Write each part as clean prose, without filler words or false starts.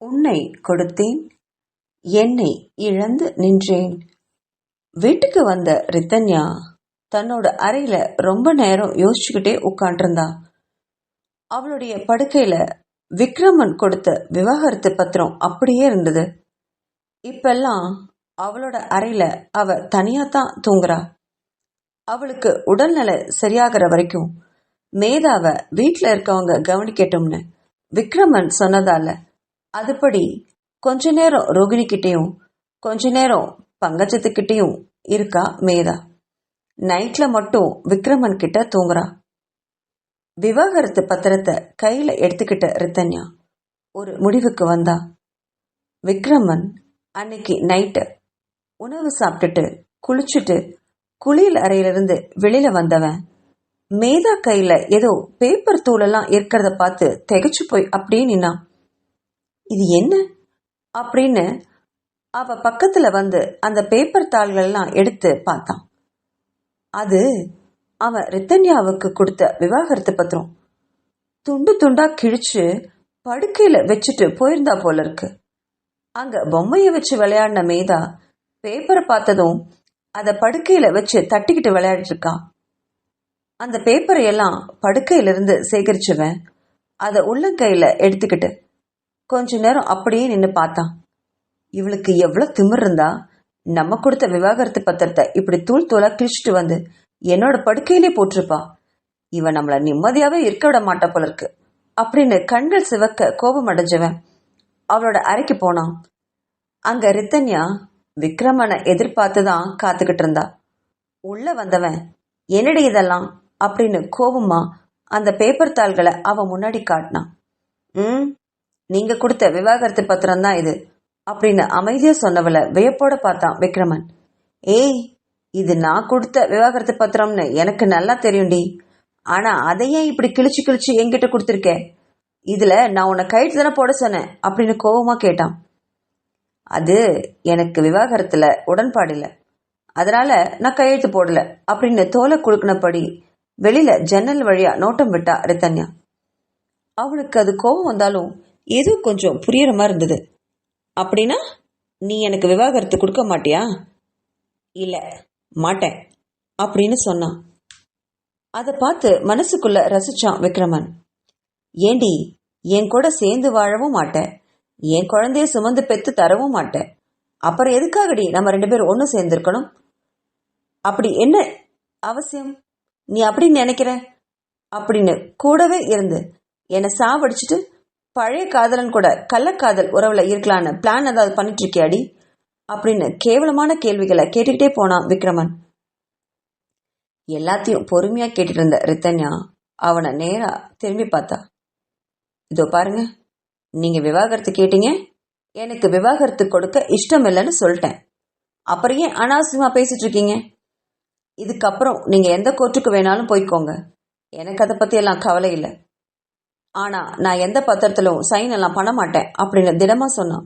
உன்னை கொடுத்தேன், என்னை இழந்து நின்றேன். வீட்டுக்கு வந்த ரித்தன்யா தன்னோட அறையில ரொம்ப நேரம் யோசிச்சுக்கிட்டே உட்காண்டிருந்தா. அவளுடைய படுக்கையில விக்ரமன் கொடுத்த விவாகரத்து பத்திரம் அப்படியே இருந்தது. இப்பெல்லாம் அவளோட அறையில அவ தனியா தான் தூங்குறா. அவளுக்கு உடல்நிலை சரியாகிற வரைக்கும் மேதாவ வீட்டில் இருக்கவங்க கவனிக்கட்டும்னு விக்ரமன் சொன்னதால அதுபடி கொஞ்ச நேரம் ரோகிணிக்கிட்டையும் கொஞ்ச நேரம் பங்கஜத்துக்கிட்டையும் இருக்கா மேதா. நைட்ல மட்டும் விக்ரமன் கிட்ட தூங்குறா. விவாகரத்து பத்திரத்தை கையில எடுத்துக்கிட்ட ரித்தன்யா ஒரு முடிவுக்கு வந்தா. விக்ரமன் அன்னைக்கு நைட்டு உணவு சாப்பிட்டுட்டு குளிச்சுட்டு குளியல் அறையிலிருந்து வெளியில வந்தவன் மேதா கையில ஏதோ பேப்பர் தூளெல்லாம் இருக்கிறத பார்த்து திகைச்சு போய் அப்படியே நின்னான். இது என்ன அப்படின்னு அவ பக்கத்துல வந்து அந்த பேப்பர் தாள்கள் எல்லாம் எடுத்து பார்த்தான். அது அவன் ரித்தன்யாவுக்கு கொடுத்த விவாகரத்து பத்திரம். துண்டு துண்டா கிழிச்சு படுக்கையில வச்சுட்டு போயிருந்தா போல இருக்கு. அங்க பொம்மைய வச்சு விளையாடின மேதா பேப்பரை பார்த்ததும் அத படுக்கையில வச்சு தட்டிக்கிட்டு விளையாடிட்டு இருக்கான். அந்த பேப்பரை எல்லாம் படுக்கையிலிருந்து சேகரிச்சவன் அதை உள்ளங்கையில எடுத்துக்கிட்டு கொஞ்ச நேரம் அப்படியே நின்று பார்த்தான். இவளுக்கு எவ்வளவு திமிர் இருந்தா நம்ம கொடுத்த விவாகரத்து பத்திரத்தை இப்படி தூள் தூளா கிழிச்சிட்டு வந்து என்னோட படுக்கையிலே போட்டிருப்பா. இவன் நம்மள நிம்மதியாவே இருக்க விட மாட்டா போல இருக்கு அப்படின்னு கண்கள் சிவக்க கோபம் அடைஞ்சவன் அவளோட அறைக்கு போனான். அங்க ரித்தன்யா விக்ரமனை எதிர்பார்த்துதான் காத்துக்கிட்டு இருந்தா. உள்ள வந்தவன் என்னடி இதெல்லாம் அப்படின்னு கோபமா அந்த பேப்பர் தாள்களை அவன் முன்னாடி காட்டினான். நீங்க கொடுத்த விவாகரத்து பத்திரம் தான் இது அப்படின்னு அமைதியா சொன்னவளை வியப்போட பார்த்தான் விக்ரமன். ஏய், இது நான் கொடுத்த விவாகரத்து பத்திரம்னு எனக்கு நல்லா தெரியும்டி. ஆனா அதையே இப்படி கிழிச்சு கிழிச்சு என்கிட்ட கொடுத்துருக்க. இதுல நான் உன்னை கைட்டு தானே போட சொன்னேன் அப்படின்னு கோபமா கேட்டான். அது எனக்கு விவாகரத்துல உடன்பாடு இல்லை, அதனால நான் கையெழுத்து போடல அப்படின்னு தோலை குலுக்கினபடி வெளியில ஜன்னல் வழியா நோட்டம் விட்டா ரித்தன்யா. அவளுக்கு அது கோபம் வந்தாலும் ஏதோ கொஞ்சம் புரியற மாதிரி இருந்தது. அப்படின்னா நீ எனக்கு விவாகரத்து கொடுக்க மாட்டியா? இல்ல, மாட்டேன் அப்படின்னு சொன்னான். அதை பார்த்து மனசுக்குள்ள ரசிச்சான் விக்ரமன். ஏண்டி, என் கூட சேர்ந்து வாழவும் மாட்டேன், என் குழந்தைய சுமந்து பெத்து தரவும் மாட்டேன், அப்புறம் எதுக்காகடி நம்ம 2 பேரும் ஒன்று சேர்ந்திருக்கணும்? அப்படி என்ன அவசியம் நீ அப்படி நினைக்கிற அப்படின்னு கூடவே இருந்து என்னை சாவடிச்சுட்டு பழைய காதலன் கூட கள்ளக்காதல் உறவுல இருக்கலான்னு பிளான் ஏதாவது பண்ணிட்டு இருக்கியாடி அப்படின்னு கேவலமான கேள்விகளை கேட்டுக்கிட்டே போனான் விக்ரமன். எல்லாத்தையும் பொறுமையா கேட்டுட்டு இருந்த ரித்தன்யா அவனை நேரா திரும்பி பார்த்தா. இதோ பாருங்க, நீங்க விவாகரத்து கேட்டீங்க, எனக்கு விவாகரத்து கொடுக்க இஷ்டம் இல்லைன்னு சொல்லிட்டேன். அப்புறம் ஏன் அனாவசியமா பேசிட்டு இருக்கீங்க? இதுக்கப்புறம் நீங்க எந்த கோர்ட்டுக்கு வேணாலும் போய்க்கோங்க, எனக்கு அதை பத்தி எல்லாம் கவலை இல்லை. ஆனா நான் எந்த பத்திரத்திலும் சைன் எல்லாம் பண்ண மாட்டேன் அப்படின்னு திடமா சொன்னான்.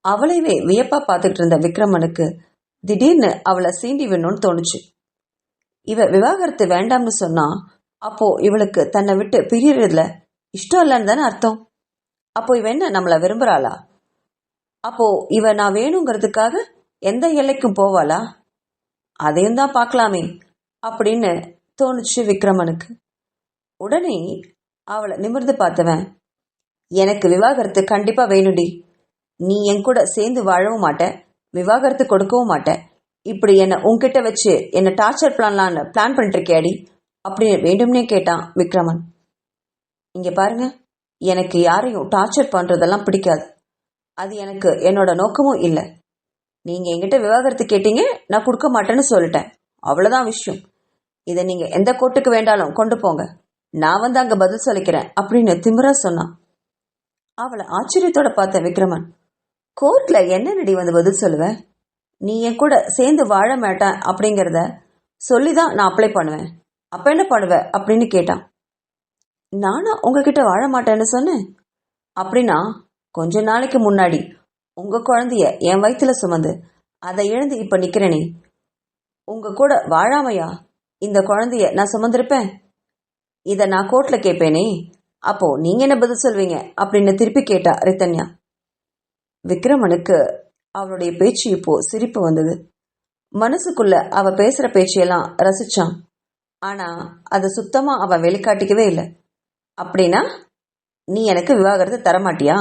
அவளைவே வியப்பா பார்த்துக்கிட்டு இருந்த விக்ரமனுக்கு திடீர்னு அவளை சீண்டி விடணும்னு தோணுச்சு. இவ விவாகரத்து வேண்டாம்னு சொன்னா அப்போ இவளுக்கு தன்னை விட்டு பிரியறதுல இஷ்டம் இல்லைன்னு தானே அர்த்தம். அப்போ இவ என்ன நம்மளை விரும்புறாளா? அப்போ இவ நான் வேணுங்கிறதுக்காக எந்த எல்லைக்கும் போவாளா? அதையும் தான் பார்க்கலாமே அப்படின்னு தோணுச்சு விக்ரமனுக்கு. உடனே அவளை நிமிர்ந்து பார்த்தவன், எனக்கு விவாகரத்து கண்டிப்பா வேணுடி, நீ என் கூட சேர்ந்து வாழவும் மாட்ட, விவாகரத்து கொடுக்கவும் மாட்ட, இப்படி என்ன உன்கிட்ட வச்சு என்ன டார்ச்சர் பிளான் பண்ணிட்டு இருக்கியாடி அப்படின்னு வேண்டும்னே கேட்டான் விக்ரமன். இங்க பாருங்க, எனக்கு யாரையும் டார்ச்சர் பண்றதெல்லாம் பிடிக்காது, அது எனக்கு என்னோட நோக்கமும் இல்லை. நீங்க என்கிட்ட விவாகரத்து கேட்டீங்க, நான் கொடுக்க மாட்டேன்னு சொல்லிட்டேன், அவ்வளவுதான் விஷயம். இதை நீங்க எந்த கோர்ட்டுக்கு வேண்டாலும் கொண்டு போங்க, நான் வந்து அங்க பதில் சொல்லிக்கிறேன் அப்படின்னு திமிரா சொன்னான். அவளை ஆச்சரியத்தோட பார்த்த விக்ரமன், கோர்ட்ல என்ன நடி வந்து பதில் சொல்லுவ? நீ என் கூட சேர்ந்து வாழ மாட்டேன் அப்படிங்கிறத சொல்லிதான் நான் அப்ளை பண்ணுவேன், அப்ப என்ன பண்ணுவ அப்படின்னு கேட்டான். நானா உங்ககிட்ட வாழ மாட்டேன்னு சொன்னேன்? அப்படின்னா கொஞ்ச நாளைக்கு முன்னாடி உங்க குழந்தைய என் வயிற்றுல சுமந்து அதை இழந்து இப்ப நிக்கிறேனே, உங்க கூட வாழாமையா இந்த குழந்தைய நான் சுமந்திருப்பேன்? இதை நான் கோர்ட்ல கேட்பேனே, அப்போ நீங்க என்ன பதில் சொல்வீங்க அப்படின்னு திருப்பி கேட்டா ரித்தன்யா. விக்ரமனுக்கு அவளுடைய பேச்சு இப்போ சிரிப்பு வந்தது. மனசுக்குள்ள அவ பேசுற பேச்சையெல்லாம் ரசிச்சான். ஆனா அதை சுத்தமா அவ வெளிக்காட்டிக்கவே இல்லை. அப்படின்னா நீ எனக்கு விவாகரத்து தரமாட்டியா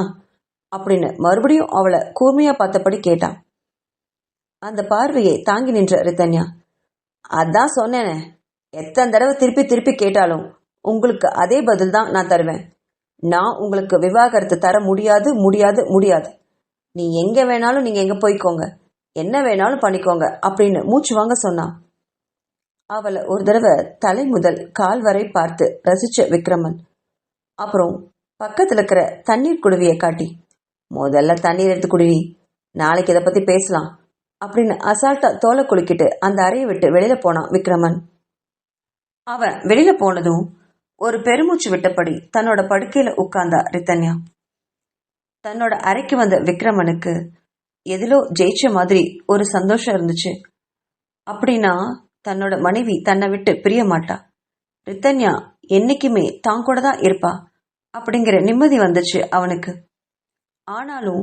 அப்படின்னு மறுபடியும் அவளை கூர்மையா பார்த்தபடி கேட்டான். அந்த பார்வையை தாங்கி நின்ற ரித்தன்யா, அதான் சொன்னேனே, எத்தனை தடவை திருப்பி திருப்பி கேட்டாலும் உங்களுக்கு அதே பதில் தான் நான் தருவேன். நான் உங்களுக்கு விவாகரத்து தர முடியாது முடியாது முடியாது. நீ எங்க வேணாலும் நீங்க எங்க போய்க்கோங்க, என்ன வேணாலும் பண்ணிக்கோங்க அப்படின்னு மூச்சு வாங்க சொன்னான். அவளை ஒரு தடவை தலை முதல் கால் வரை பார்த்து ரசிச்ச விக்ரமன் அப்புறம் பக்கத்துல இருக்கிற தண்ணீர் குடுவியை காட்டி, முதல்ல தண்ணீர் எடுத்து குடுவி, நாளைக்கு இதை பத்தி பேசலாம் அப்படின்னு அசால்ட்டா தோலை குலுக்கிட்டு அந்த அறையை விட்டு வெளியில போனான் விக்ரமன். அவன் வெளியில போனதும் ஒரு பெருமூச்சு விட்டபடி தன்னோட படுக்கையில உட்கார்ந்தா ரித்தன்யா. தன்னோட அறைக்கு வந்த விக்ரமனுக்கு எதிலோ ஜெயிச்ச மாதிரி ஒரு சந்தோஷம் இருந்துச்சு. அப்படின்னா தன்னோட மனைவி தன்னை விட்டு பிரிய மாட்டா, ரித்தன்யா என்னைக்குமே தான் கூட தான் இருப்பா அப்படிங்கிற நிம்மதி வந்துச்சு அவனுக்கு. ஆனாலும்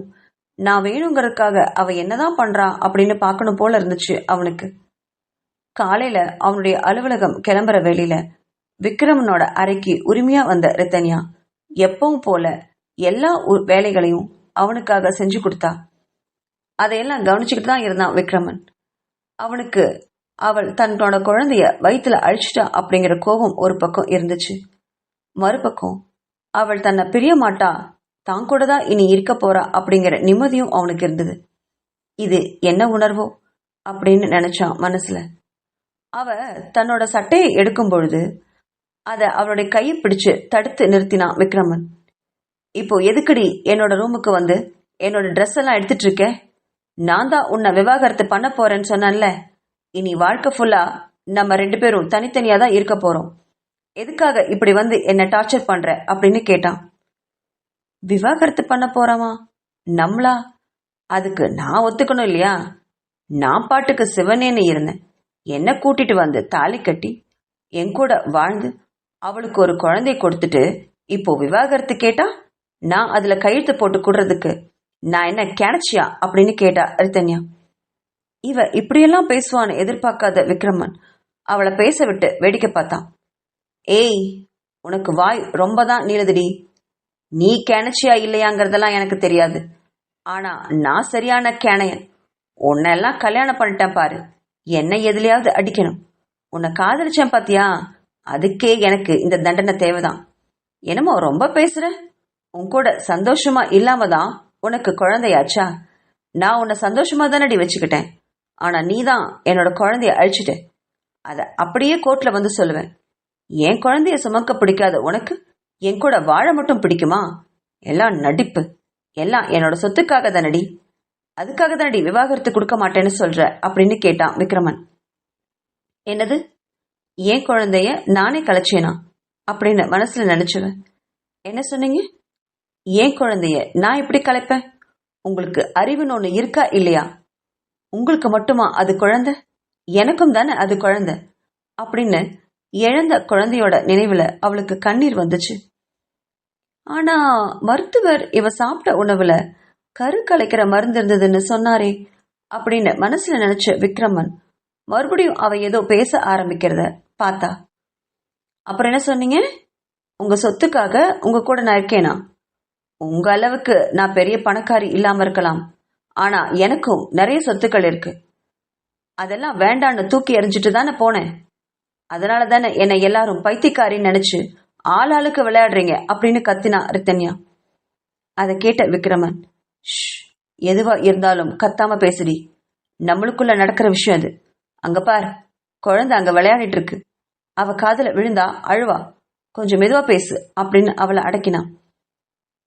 நான் வேணுங்கிறதுக்காக அவ என்னதான் பண்றா அப்படின்னு பார்க்கணும் போல இருந்துச்சு அவனுக்கு. காலையில அவனுடைய அலுவலகம் கிளம்புற வேலையில விக்ரமனோட அறைக்கு உரிமையா வந்த ரித்தன்யா எப்பவும் போல எல்லா வேலைகளையும் அவனுக்காக செஞ்சு கொடுத்தா. அதையெல்லாம் கவனிச்சுக்கிட்டு தான் இருந்தான் விக்ரமன். அவனுக்கு அவள் தன்னோட குழந்தைய வயிற்றுல அழிச்சிட்டா அப்படிங்கிற கோபம் ஒரு பக்கம் இருந்துச்சு. மறுபக்கம் அவள் தன்னை பிரிய மாட்டா, தான் கூட தான் இனி இருக்க போறா அப்படிங்கிற நிம்மதியும் அவனுக்கு இருந்தது. இது என்ன உணர்வோ அப்படின்னு நினைச்சான் மனசுல. அவ தன்னோட சட்டையை எடுக்கும் பொழுது அதை அவளுடைய கையை பிடிச்சு தடுத்து நிறுத்தினான் விக்ரமன். இப்போ எதுக்குடி என்னோட ரூமுக்கு வந்து என்னோட ட்ரெஸ் எல்லாம் எடுத்துட்டு இருக்க? நான் தான் உன்னை விவாகரத்து பண்ண போறேன்னு சொன்னேன்ல. இனி வாழ்க்கை ஃபுல்லா நம்ம 2 பேரும் தனித்தனியா தான் இருக்க போறோம். எதுக்காக இப்படி வந்து என்ன டார்ச்சர் பண்ற அப்படின்னு கேட்டான். விவாகரத்து பண்ண போறாமா? நம்மளா? அதுக்கு நான் ஒத்துக்கணும் இல்லையா? நான் பாட்டுக்கு சிவனேன்னு இருந்தேன். என்ன கூட்டிட்டு வந்து தாலி கட்டி என் கூட வாழ்ந்து அவளுக்கு ஒரு குழந்தை கொடுத்துட்டு இப்போ விவாகரத்து கேட்டா நான் அதுல கையெழுத்து போட்டு கொடுறதுக்கு நான் என்ன கேனச்சியா அப்படின்னு கேட்டா ரித்தன்யா. இவ இப்படியெல்லாம் பேசுவான்னு எதிர்பார்க்காத விக்ரமன் அவளை பேச விட்டு வேடிக்கை பார்த்தான். ஏய், உனக்கு வாய் ரொம்ப தான் நீளுதுடி. நீ கேனச்சியா இல்லையாங்கிறதெல்லாம் எனக்கு தெரியாது. ஆனா நான் சரியான கேனையன். உன்னெல்லாம் கல்யாணம் பண்ணிட்டேன் பாரு. என்னை எதுலையாவது அடிக்கணும். உன்னை காதலிச்சேன் பாத்தியா, அதுக்கே எனக்கு இந்த தண்டனை தேவைதான். என்னமோ ரொம்ப பேசுற. உன் கூட சந்தோஷமா இல்லாம தான் உனக்கு குழந்தையாச்சா? நான் உன்னை சந்தோஷமா தானடி வச்சுக்கிட்டேன். ஆனா நீ தான் என்னோட குழந்தைய அழிச்சிட்ட. அதை அப்படியே கோர்ட்ல வந்து சொல்லுவேன். என் குழந்தைய சுமக்க பிடிக்காத உனக்கு என் கூட வாழ மட்டும் பிடிக்குமா? எல்லாம் நடிப்பு. எல்லாம் என்னோட சொத்துக்காக தானடி. அதுக்காக தானடி விவாகரத்து கொடுக்க மாட்டேன்னு சொல்ற அப்படின்னு கேட்டான் விக்ரமன். என்னது, என் குழந்தைய நானே கலைச்சேனா அப்படின்னு மனசுல நினைச்சுவேன். என்ன சொன்னீங்க? என் குழந்தைய நான் எப்படி கலைப்பேன்? உங்களுக்கு அறிவுன்னு ஒண்ணு இருக்கா இல்லையா? உங்களுக்கு மட்டுமா அது குழந்தை? எனக்கும் தானே அது குழந்தை அப்படின்னு இழந்த குழந்தையோட நினைவுல அவளுக்கு கண்ணீர் வந்துச்சு. ஆனா மருத்துவர் இவ சாப்பிட்ட உணவுல கரு கலைக்கிற மருந்து இருந்ததுன்னு சொன்னாரே அப்படின்னு மனசுல நினைச்ச விக்ரமன் மறுபடியும் அவ ஏதோ பேச ஆரம்பிக்கிறத பார்த்தா. அப்புறம் என்ன சொன்னீங்க? உங்க சொத்துக்காக உங்க கூட நான் இருக்கேனா? உங்க அளவுக்கு நான் பெரிய பணக்காரி இல்லாம இருக்கலாம். ஆனா எனக்கும் நிறைய சொத்துக்கள் இருக்கு. அதெல்லாம் வேண்டான்னு தூக்கி எறிஞ்சிட்டு தானே போனேன். அதனால தானே என்னை எல்லாரும் பைத்தியக்காரின்னு நினைச்சு ஆளாளுக்கு விளையாடுறீங்க அப்படின்னு கத்தினா ரித்தன்யா. அதை கேட்ட விக்ரமன், எதுவா இருந்தாலும் கத்தாம பேசுடி. நம்மளுக்குள்ள நடக்கிற விஷயம் அது. அங்க பார், குழந்தை அங்க விளையாடிட்டு இருக்கு. அவ காதல விழுந்தா அழுவா. கொஞ்சம் மெதுவா பேசு அப்படின்னு அவளை அடக்கினான்.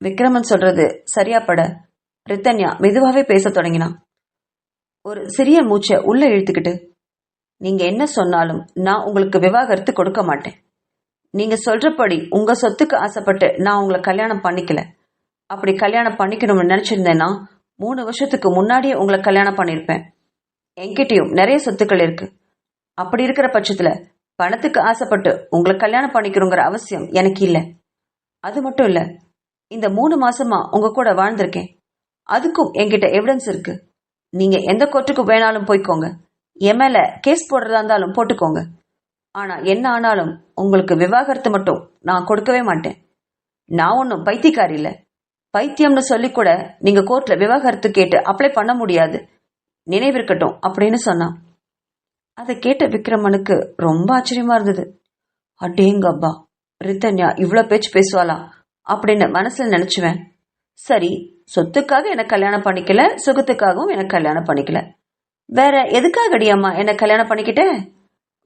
விக்ரமன் சொல்றது சரியா பட ரித்தன்யா மெதுவாவே பேச தொடங்கினான். ஒரு சிறிய மூச்சை உள்ள இழுத்துக்கிட்டு, நீங்க என்ன சொன்னாலும் நான் உங்களுக்கு விவாகரத்து கொடுக்க மாட்டேன். நீங்க சொல்றபடி உங்க சொத்துக்கு ஆசைப்பட்டு நான் உங்களை கல்யாணம் பண்ணிக்கல. அப்படி கல்யாணம் பண்ணிக்கணும்னு நினைச்சிருந்தேன்னா 3 வருஷத்துக்கு முன்னாடியே உங்களை கல்யாணம் பண்ணிருப்பேன். என்கிட்டயும் நிறைய சொத்துக்கள் இருக்கு. அப்படி இருக்கிற பட்சத்துல பணத்துக்கு ஆசைப்பட்டு உங்களை கல்யாணம் பண்ணிக்கிறோங்கிற அவசியம் எனக்கு இல்லை. அது மட்டும் இல்ல, இந்த 3 மாசமா உங்க கூட வாழ்ந்திருக்கேன். அதுக்கும் என்கிட்ட எவிடன்ஸ் இருக்கு. நீங்க எந்த கோர்ட்டுக்கு வேணாலும் போய்க்கோங்க, என் மேல கேஸ் போடுறதா இருந்தாலும் போட்டுக்கோங்க. ஆனா என்ன ஆனாலும் உங்களுக்கு விவாகரத்து மட்டும் நான் கொடுக்கவே மாட்டேன். நான் ஒன்றும் பைத்தியக்காரி இல்ல. பைத்தியம்னு சொல்லி கூட நீங்க கோர்ட்ல விவாகரத்து கேட்டு அப்ளை பண்ண முடியாது, நினைவிருக்கட்டும் அப்படின்னு சொன்னான். அதை கேட்ட விக்ரமனுக்கு ரொம்ப ஆச்சரியமா இருந்தது. அடேங்கப்பா, ரித்தன்யா இவ்ளோ பேச்சு பேசுவாளா அப்படின்னு மனசுல நினைச்சுவேன். சரி, சொத்துக்காக எனக்கு கல்யாணம் பண்ணிக்கல, சுகத்துக்காகவும் எனக்கு கல்யாணம் பண்ணிக்கல, வேற எதுக்காகடி அம்மா என்ன கல்யாணம் பண்ணிக்கிட்ட?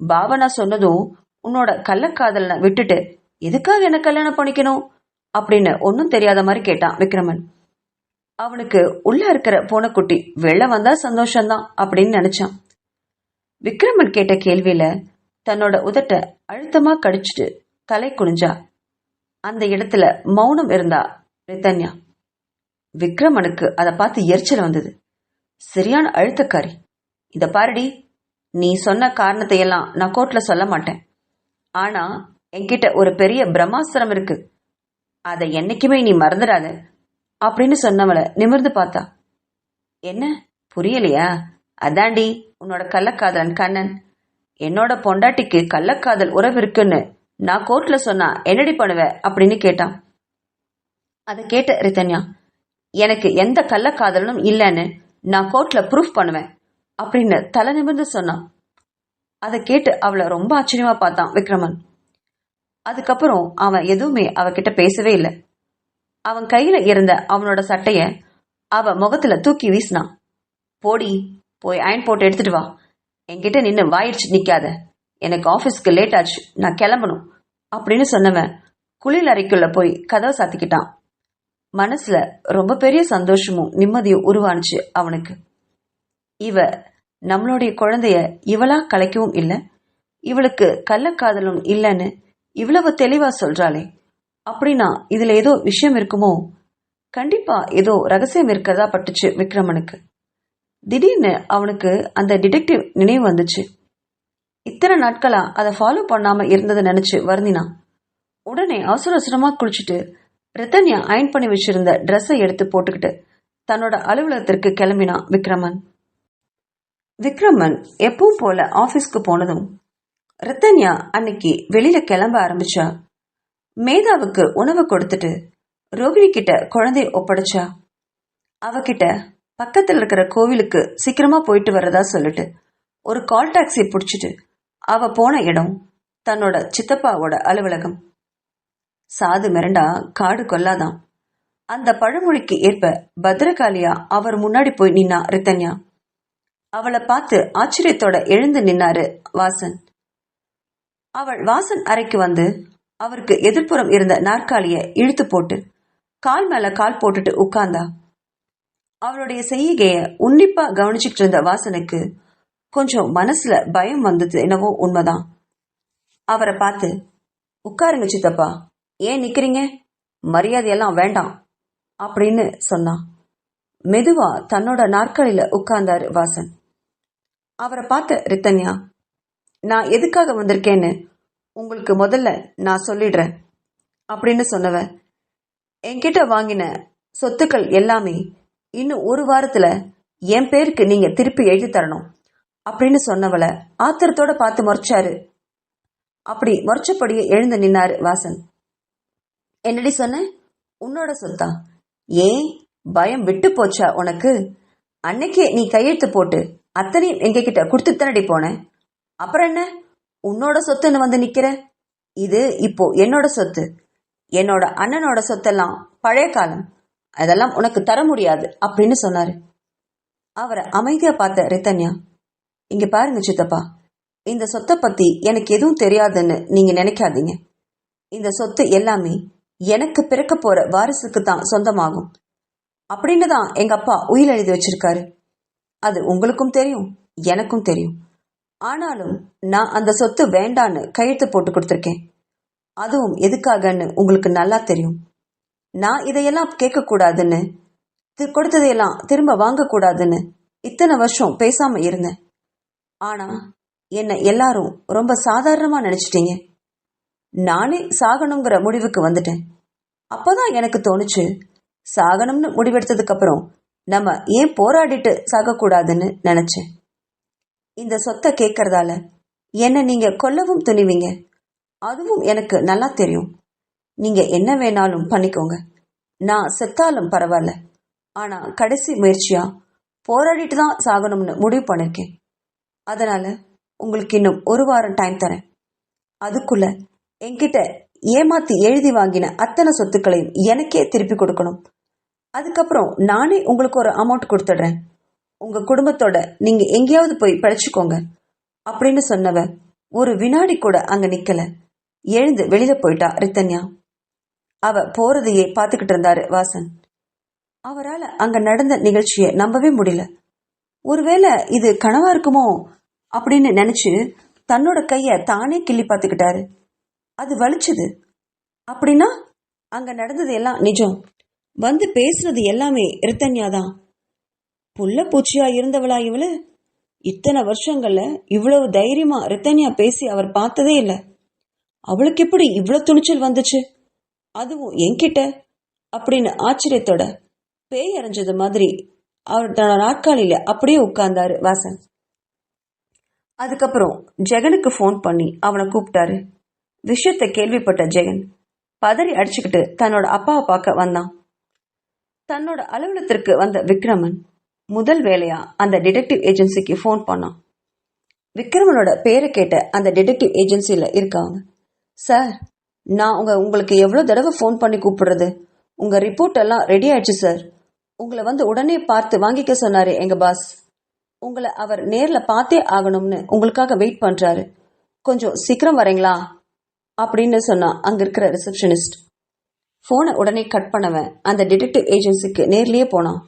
பாவனா சொன்னதும் உன்னோட கள்ளக்காதலனை விட்டுட்டு எதுக்காக என்ன கல்யாணம் பண்ணிக்கணும் அப்படின்னு ஒன்னும் தெரியாத மாதிரி கேட்டான் விக்ரமன். அவனுக்கு உள்ள இருக்கிற பூனைக்குட்டி வெளில வந்தா சந்தோஷம்தான் அப்படின்னு நினைச்சான். விக்ரமன் கேட்ட கேள்வியில தன்னோட உதட்ட அழுத்தமா கடிச்சிட்டு தலை குனிஞ்சா. அந்த இடத்துல மௌனம் இருந்தா ரித்தன்யா. விக்ரமனுக்கு அதை பார்த்து எரிச்சல் வந்தது. சரியான அழுத்தக்காரி. இத பாருடி, நீ சொன்ன காரணத்தை எல்லாம் நான் கோர்ட்ல சொல்ல மாட்டேன். ஆனா என்கிட்ட ஒரு பெரிய பிரம்மாஸ்திரம் இருக்கு, அதை என்னைக்குமே நீ மறந்துடாத அப்படின்னு சொன்னவளை நிமிர்ந்து பார்த்தா. என்ன புரியலையா? அதாண்டி உன்னோட கள்ளக்காதலன் கண்ணன். என்னோட பொண்டாட்டிக்கு கள்ளக்காதல் உறவு இருக்குன்னு நான் கோர்ட்ல சொன்னா என்னடி பண்ணுவ அப்படின்னு கேட்டான். அதை கேட்ட ரித்தன்யா, எனக்கு எந்த கள்ளக்காதலனும் இல்லைன்னு நான் கோர்ட்ல ப்ரூஃப் பண்ணுவேன் அப்படின்னு தலை நிமிர்ந்து சொன்னான். அதை கேட்டு அவளை ரொம்ப ஆச்சரியமா பார்த்தான் விக்ரமன். அதுக்கப்புறம் அவன் எதுவுமே அவகிட்ட பேசவே இல்லை. அவன் கையில இருந்த அவனோட சட்டைய அவ முகத்துல தூக்கி வீசினான். போடி, போய் அயன் போட்டு எடுத்துட்டு வா, என்கிட்ட நின்று வாயிடுச்சு நிக்காத, எனக்கு ஆபீஸ்க்கு லேட் ஆச்சு, நான் கிளம்பணும் அப்படின்னு சொன்னவன் குளியல் அறைக்குள்ள போய் கதவை சாத்திக்கிட்டான். மனசுல ரொம்ப பெரிய சந்தோஷமும் நிம்மதியும் உருவானுச்சு அவனுக்கு. இவ நம்மளுடைய குழந்தைய இவளா கலைக்கவும் இல்லை, இவளுக்கு கள்ளக்காதலும் இல்லைன்னு இவ்வளவு தெளிவா சொல்றாளே, அப்படின்னா இதுல ஏதோ விஷயம் இருக்குமோ? கண்டிப்பா ஏதோ ரகசியம் இருக்கிறதா பட்டுச்சு விக்ரமனுக்கு. திடீர்னு அவனுக்கு அந்த டிடெக்டிவ் நினைவு வந்துச்சு. இத்தனை நாட்களா அதை ஃபாலோ பண்ணாம இருந்ததை நினைச்சு வருந்தினான். உடனே அவசர அவசரமா குளிச்சுட்டு ரித்தன்யா அயன் பண்ணி வச்சிருந்த ட்ரெஸ்ஸை எடுத்து போட்டுக்கிட்டு தன்னோட அலுவலகத்திற்கு கிளம்பினான் விக்ரமன். விக்ரமன் எப்பவும் போல ஆபீஸ்க்கு போனதும் ரித்தன்யா அன்னைக்கு வெளியில கிளம்ப ஆரம்பிச்சா. மேதாவுக்கு உணவு கொடுத்துட்டு ரோகிணி கிட்ட குழந்தைய ஒப்படைச்சா. அவகிட்ட பக்கத்தில் இருக்கிற கோவிலுக்கு சீக்கிரமா போயிட்டு வர்றதா சொல்லிட்டு ஒரு கால் டாக்ஸி பிடிச்சிட்டு அவ போன இடம் தன்னோட சித்தப்பாவோட அலுவலகம். சாது மிரண்டா காடு கொல்லாதான். அந்த பழமொழிக்கு ஏற்ப பத்ரகாளியா அவர் முன்னாடி போய் நின்னா ரித்தன்யா. அவளை பார்த்து ஆச்சரியத்தோட எழுந்து நின்னாரு வாசன். அவள் வாசன் அறைக்கு வந்து அவருக்கு எதிர்ப்புறம் இருந்த நாற்காலிய இழுத்து போட்டு கால் மேல கால் போட்டுட்டு உட்கார்ந்தா. அவளுடைய செய்கைய உன்னிப்பா கவனிச்சுட்டு இருந்த வாசனுக்கு கொஞ்சம் மனசுல பயம் வந்தது என்னவோ உண்மைதான். அவரை பார்த்து, உட்காருங்க சித்தப்பா, ஏன் நிக்கிறீங்க, மரியாதையெல்லாம் வேண்டாம் அப்படின்னு சொன்னான். மெதுவா தன்னோட நாற்காலியில உட்கார்ந்தாரு வாசன். அவரை பார்த்த ரித்தன்யா, நான் எதுக்காக வந்திருக்கேன்னு உங்களுக்கு முதல்ல நான் சொல்லிடுறேன் அப்படின்னு சொன்னவ, என்கிட்ட வாங்கின சொத்துக்கள் எல்லாமே இன்னும் ஒரு வாரத்துல என் பேருக்கு நீங்க திருப்பி எழுதி தரணும் அப்படின்னு சொன்னவளை ஆத்திரத்தோட பார்த்து முறைச்சாரு. அப்படி முறைச்சபடியே எழுந்து நின்னாரு வாசன். என்னடி சொன்ன, உன்னோட சொத்தா? ஏன் பயம் விட்டு போச்சா உனக்கு? அன்னைக்கே நீ கையெழுத்து போட்டு அத்தனையும் எங்க கிட்ட கொடுத்து தானடி போன, அப்புறம் என்ன உன்னோட சொத்துன்னு வந்து நிக்கிற? இது இப்போ என்னோட சொத்து. என்னோட அண்ணனோட சொத்தெல்லாம் பழைய காலம், அதெல்லாம் உனக்கு தர முடியாது அப்படின்னு சொன்னாரு. அவரை அமைதியா பார்த்த ரித்தன்யா, இங்க பாருங்க சித்தப்பா, இந்த சொத்தை பத்தி எனக்கு எதுவும் தெரியாதுன்னு நீங்க நினைக்காதீங்க. இந்த சொத்து எல்லாமே எனக்கு பிறக்க போற வாரிசுக்கு தான் சொந்தமாகும் அப்படின்னு தான் எங்க அப்பா உயில் எழுதி வச்சிருக்காரு. அது உங்களுக்கும் தெரியும், எனக்கும் தெரியும். ஆனாலும் நான் அந்த சொத்து வேண்டான்னு கையெழுத்து போட்டு கொடுத்துருக்கேன். அதுவும் எதுக்காகன்னு உங்களுக்கு நல்லா தெரியும். நான் இதையெல்லாம் கேட்க கூடாதுன்னு, கொடுத்ததையெல்லாம் திரும்ப வாங்க கூடாதுன்னு இத்தனை வருஷம் பேசாம இருந்தேன். ஆனா என்ன எல்லாரும் ரொம்ப சாதாரணமா நினைச்சிட்டீங்க. நானே சாகணுங்கிற முடிவுக்கு வந்துட்டேன். அப்பதான் எனக்கு தோணுச்சு, சாகணும்னு முடிவெடுத்ததுக்கு அப்புறம் நம்ம ஏன் போராடிட்டு சாகக்கூடாதுன்னு நினைச்சேன். இந்த சொத்தை கேட்கறதால என்ன நீங்க கொல்லவும் துணிவீங்க. அதுவும் எனக்கு நல்லா தெரியும். நீங்க என்ன வேணாலும் பண்ணிக்கோங்க. நான் செத்தாலும் பரவாயில்ல. ஆனா கடைசி முயற்சியா போராடிட்டு தான் சாகணும்னு முடிவு பண்ணிருக்கேன். அதனால உங்களுக்கு இன்னும் 1 வாரம் டைம் தரேன். அதுக்குள்ள என்கிட்ட ஏமாத்தி எழுதி வாங்கின அத்தனை சொத்துக்களையும் எனக்கே திருப்பி கொடுக்கணும். அதுக்கப்புறம் நானே உங்களுக்கு ஒரு அமௌண்ட் கொடுத்துடுறேன். உங்க குடும்பத்தோட நீங்க எங்கேயாவது போய் பிழைச்சுக்கோங்க அப்படின்னு சொன்னவ ஒரு வினாடி கூட அங்க நிக்கல. எழுந்து வெளியில போயிட்டா ரித்தன்யா. அவ போறதையே பார்த்துக்கிட்டு இருந்தாரு வாசன். அவரால் அங்க நடந்த நிகழ்ச்சியை நம்பவே முடியல. ஒருவேளை இது கனவா இருக்குமோ அப்படின்னு நினைச்சு தன்னோட கைய தானே கிள்ளி பார்த்துக்கிட்டாரு. அது வலிச்சுது. அப்படின்னா அங்க நடந்தது எல்லாம் நிஜம். வந்து பேசுனது எல்லாமே ரித்தன்யா தான். புள்ள பூச்சியா இருந்தவளா இவளு? இத்தனை வருஷங்கள்ல இவ்வளவு தைரியமா ரித்தன்யா பேசி அவர் பார்த்ததே இல்லை. அவளுக்கு எப்படி இவ்வளவு துணிச்சல் வந்துச்சு, அதுவும் என்கிட்ட அப்படின்னு ஆச்சரியத்தோட பேய் அரைஞ்சது மாதிரி அவர் தன்னோட நாற்காலியில அப்படியே உட்கார்ந்தாரு வாசன். அதுக்கப்புறம் ஜெகனுக்கு போன் பண்ணி அவனை கூப்பிட்டாரு. விஷயத்தை கேள்விப்பட்ட ஜெகன் பதறி அடிச்சுக்கிட்டு தன்னோட அப்பாவை பார்க்க வந்தான். தன்னோட அலுவலகத்திற்கு வந்த விக்ரமன் முதல் வேலையா அந்த டிடெக்டிவ் ஏஜென்சிக்கு போன் பண்ணான். விக்ரமனோட பேரை கேட்ட அந்த டிடெக்டிவ் ஏஜென்சியில இருக்காங்க. சார், நான் உங்களுக்கு எவ்வளவு தடவை போன் பண்ணி கூப்பிடுறது? உங்க ரிப்போர்ட் எல்லாம் ரெடி ஆயிடுச்சு சார். உங்களை வந்து உடனே பார்த்து வாங்கிக்க சொன்னாரு எங்க பாஸ். உங்களை அவர் நேர்ல பார்த்தே ஆகணும்னு உங்களுக்காக வெயிட் பண்றாரு. கொஞ்சம் சீக்கிரம் வரீங்களா அப்படின்னு சொன்னா அங்க இருக்கிற ரிசப்ஷனிஸ்ட். போனை உடனே கட் பண்ணவன் அந்த டிடெக்டிவ் ஏஜென்சிக்கு நேர்லயே போனான்.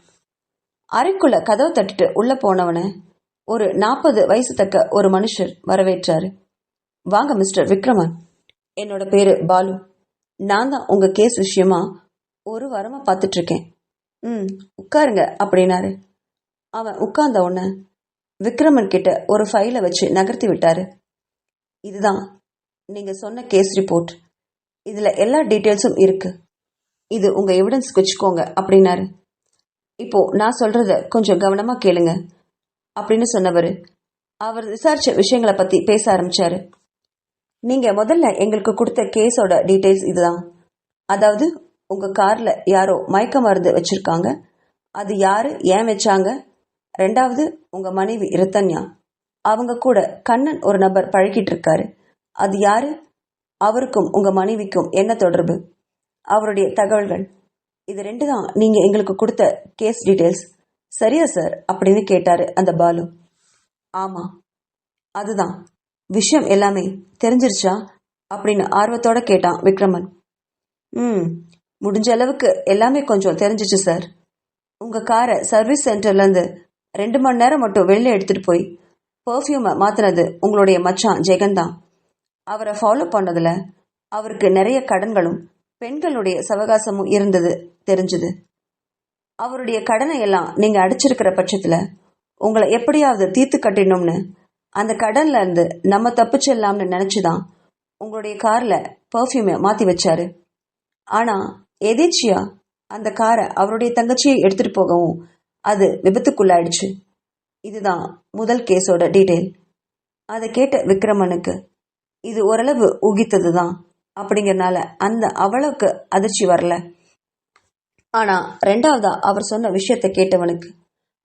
அறைக்குள்ள கதவை தட்டிட்டு உள்ள போனவன ஒரு 40 வயசு தக்க ஒரு மனுஷர் வரவேற்றாரு. வாங்க மிஸ்டர் விக்ரமன், என்னோட பேரு பாலு. நான் தான் உங்க கேஸ் விஷயமா 1 வாரமா பார்த்துட்டு இருக்கேன். உட்காருங்க அப்படின்னாரு. அவன் உட்கார்ந்த உடனே விக்ரமன் கிட்ட ஒரு ஃபைலை வச்சு நகர்த்தி விட்டாரு. இதுதான் நீங்க சொன்ன கேஸ் ரிப்போர்ட். இதுல எல்லா டீட்டெயில்ஸும் இருக்கு. இது உங்க எவிடன்ஸ் வச்சுக்கோங்க அப்படின்னாரு. இப்போ நான் சொல்றத கொஞ்சம் கவனமா கேளுங்க அப்படின்னு சொன்னவர் அவர் விசாரிச்ச விஷயங்களை பத்தி பேச ஆரம்பிச்சாரு. நீங்க முதல்ல எங்களுக்கு கொடுத்த கேஸோட டீட்டெயில்ஸ் இதுதான். அதாவது உங்க கார்ல யாரோ மயக்க மருந்து வச்சிருக்காங்க. அது யாரு, ஏன் வச்சாங்க? 2வது, உங்க மனைவி ரித்தன்யா, அவங்க கூட கண்ணன் ஒரு நபர் பழகிட்டு இருக்காரு. அது யாரு? அவருக்கும் உங்க மனைவிக்கும் என்ன தொடர்பு? அவருடைய தகவல்கள். இது 2 தான் நீங்க எங்களுக்கு கொடுத்த கேஸ் டீட்டெயில்ஸ். சரியா சார் அப்படின்னு கேட்டாரு அந்த பாலு. ஆமா, அதுதான். விஷயம் எல்லாமே தெரிஞ்சிருச்சா அப்படின்னு ஆர்வத்தோட கேட்டான் விக்ரமன். முடிஞ்ச அளவுக்கு எல்லாமே கொஞ்சம் தெரிஞ்சிச்சு சார். உங்க காரை சர்வீஸ் சென்டர்ல இருந்து 2 மணி நேரம் மட்டும் வெளியில எடுத்துட்டு போய் பெர்ஃப்யூமை மாத்தினது உங்களுடைய மச்சான் ஜெகன் தான். அவரை ஃபாலோ பண்ணதுல அவருக்கு நிறைய கடன்களும் பெண்களுடைய சவகாசமும் இருந்தது தெரிஞ்சுது. அவருடைய கடனை எல்லாம் நீங்க அடிச்சிருக்கிற பட்சத்துல உங்களை எப்படியாவது தீர்த்து கட்டிடணும்னு அந்த கடன்ல இருந்து நம்ம தப்பிச்சிடலாம்னு நினைச்சுதான் உங்களுடைய கார்ல பெர்ஃப்யூமை மாத்தி வச்சாரு. ஆனா எதேச்சியா அந்த காரை அவருடைய தங்கச்சியை எடுத்துட்டு போகவும் அது விபத்துக்குள்ளாயிடுச்சு. இதுதான் முதல் கேஸோட டீட்டெயில். அதை கேட்ட விக்ரமனுக்கு இது ஓரளவு ஊகித்ததுதான் அப்படிங்கறனால அந்த அவ்வளவுக்கு அதிர்ச்சி வரல. ஆனா 2வதா அவர் சொன்ன விஷயத்தை கேட்டவனுக்கு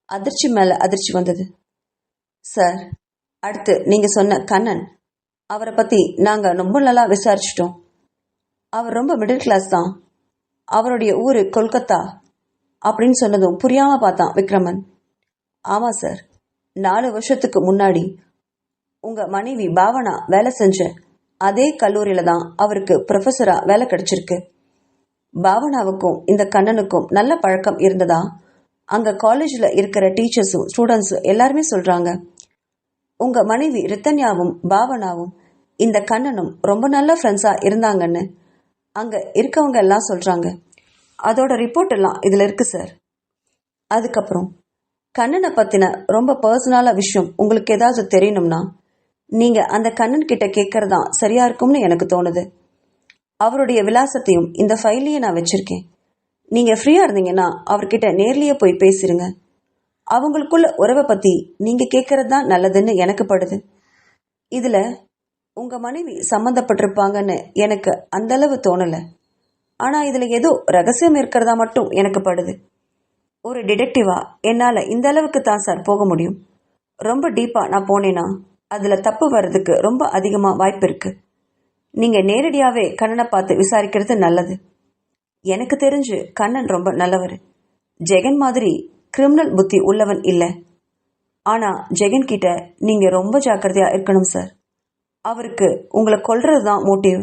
அதிர்ச்சி மேல அதிர்ச்சி வந்தது. சார், அடுத்து நீங்க சொன்ன கண்ணன், அவரை பத்தி நாங்க ரொம்ப நல்லா விசாரிச்சிட்டோம். அவர் ரொம்ப மிடில் கிளாஸ் தான். அவருடைய ஊரு கொல்கத்தா அப்படின்னு சொன்னதும் புரியாம பார்த்தான் விக்ரமன். ஆமா சார், 4 வருஷத்துக்கு முன்னாடி உங்க மனைவி பாவனா வேலை செஞ்ச அதே கல்லூரியில தான் அவருக்கு ப்ரொஃபஸரா வேலை கிடைச்சிருக்கு. பாவனாவுக்கும் இந்த கண்ணனுக்கும் நல்ல பழக்கம் இருந்ததா அங்க காலேஜ்ல இருக்கிற டீச்சர்ஸும் ஸ்டூடெண்ட்ஸும் எல்லாருமே சொல்றாங்க. உங்க மனைவி ரித்தன்யாவும் பாவனாவும் இந்த கண்ணனும் ரொம்ப நல்ல ஃப்ரெண்ட்ஸா இருந்தாங்கன்னு அங்க இருக்கவங்க எல்லாம் சொல்றாங்க. அதோட ரிப்போர்ட் எல்லாம் இதுல இருக்கு சார். அதுக்கப்புறம் கண்ணனை பத்தின ரொம்ப பர்சனலா விஷயம் உங்களுக்கு ஏதாவது தெரியணும்னா நீங்க அந்த கண்ணன் கிட்ட கேட்கறதான் சரியா இருக்கும்னு எனக்கு தோணுது. அவருடைய விலாசத்தையும் இந்த ஃபைலையே நான் வச்சிருக்கேன். நீங்க ஃப்ரீயா இருந்தீங்கன்னா அவர்கிட்ட நேர்லயே போய் பேசிருங்க. அவங்களுக்குள்ள உறவை பத்தி நீங்க கேட்கறது தான் நல்லதுன்னு எனக்கு படுது. இதுல உங்க மனைவி சம்பந்தப்பட்டிருப்பாங்கன்னு எனக்கு அந்த அளவு தோணல. ஆனா இதுல ஏதோ ரகசியம் இருக்கிறதா மட்டும் எனக்கு படுது. ஒரு டிடெக்டிவா என்னால இந்த அளவுக்கு தான் சார் போக முடியும். ரொம்ப டீப்பா நான் போனேன்னா அதுல தப்பு வர்றதுக்கு ரொம்ப அதிகமா வாய்ப்பு இருக்கு. நீங்க நேரடியாவே கண்ணனை பார்த்து விசாரிக்கிறது நல்லது. எனக்கு தெரிஞ்சு கண்ணன் ரொம்ப நல்லவர். ஜெகன் மாதிரி கிரிமினல் புத்தி உள்ளவன் இல்ல. ஆனா ஜெகன் கிட்ட நீங்க ரொம்ப ஜாக்கிரதையா இருக்கணும் சார். அவருக்கு உங்களை கொல்றதுதான் மோட்டிவ்.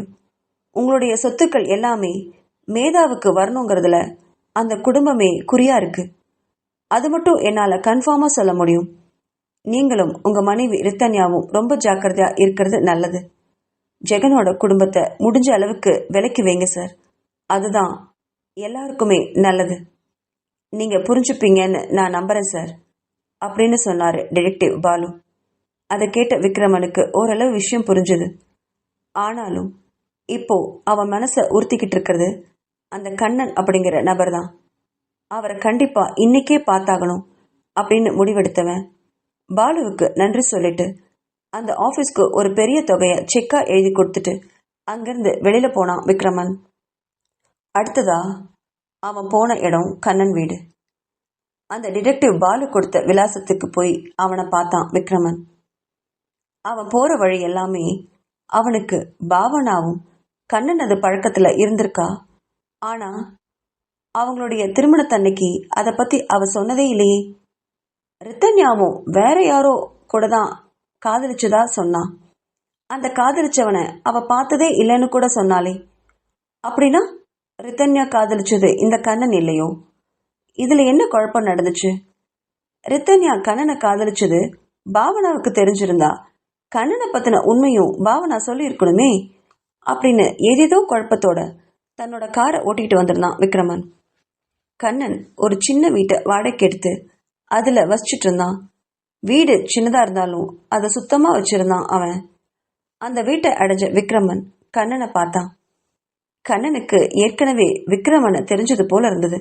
உங்களுடைய சொத்துக்கள் எல்லாமே மேதாவுக்கு வரணுங்கிறதுல அந்த குடும்பமே குறியா இருக்கு. அது மட்டும் என்னால கன்ஃபார்மா சொல்ல முடியும். நீங்களும் உங்க மனைவி ரித்தன்யாவும் ரொம்ப ஜாக்கிரதையா இருக்கிறது நல்லது. ஜெகனோட குடும்பத்தை முடிஞ்ச அளவுக்கு விலைக்கு வைங்க சார். அதுதான் எல்லாருக்குமே நல்லது. நீங்க புரிஞ்சுப்பீங்கன்னு நான் நம்புறேன் சார் அப்படின்னு சொன்னாரு டிடெக்டிவ் பாலு. அதை கேட்ட விக்ரமனுக்கு ஓரளவு விஷயம் புரிஞ்சுது. ஆனாலும் இப்போ அவன் மனசை உறுத்திக்கிட்டு இருக்கிறது அந்த கண்ணன் அப்படிங்கிற நபர் தான். அவரை கண்டிப்பா இன்னைக்கே பார்த்தாகணும் அப்படின்னு முடிவெடுத்தவன் பாலுவுக்கு நன்றி சொல்லிட்டு அந்த ஆபீஸ்க்கு ஒரு பெரிய தொகையை செக்கா எழுதி கொடுத்துட்டு அங்கிருந்து வெளியில போனான் விக்ரமன். அடுத்ததா அவன் போன இடம் கண்ணன் வீடு. அந்த டிடெக்டிவ் பாலு கொடுத்த விலாசத்துக்கு போய் அவனை பார்த்தான் விக்ரமன். அவன் போற வழி எல்லாமே அவனுக்கு பாவனாவும் கண்ணனது பழக்கத்துல இருந்திருக்கா. ஆனா அவங்களுடைய திருமணத்தன்னைக்கு அதை பத்தி அவ சொன்னதே இல்லையே. ரித்தன்யாவும் வேற யாரோ கூட தான் காதலிச்சதா சொன்னான். அந்த காதலிச்சவனை அவ பார்த்ததே இல்லைன்னு கூட சொன்னாலே. அப்படின்னா ரித்தன்யா காதலிச்சது இந்த கண்ணன் இல்லையோ? இதுல என்ன குழப்பம் நடந்துச்சு? ரித்தன்யா கண்ணனை காதலிச்சது பாவனாவுக்கு தெரிஞ்சிருந்தா கண்ணனை பத்தின உண்மையும் பாவனா சொல்லி இருக்கணுமே அப்படின்னு ஏதேதோ குழப்பத்தோட தன்னோட காரை ஓட்டிட்டு வந்திருந்தான் விக்ரமன். கண்ணன் ஒரு சின்ன வீட்டை வாடகைக்கு எடுத்து அதுல வசிச்சுட்டு இருந்தான். வீடு சின்னதா இருந்தாலும் அதை சுத்தமா வச்சிருந்தான் அவன். அந்த வீட்டை அடைஞ்ச விக்ரமன் கண்ணனை பார்த்தான். கண்ணனுக்கு ஏற்கனவே விக்ரமனை தெரிஞ்சது போல இருந்தது.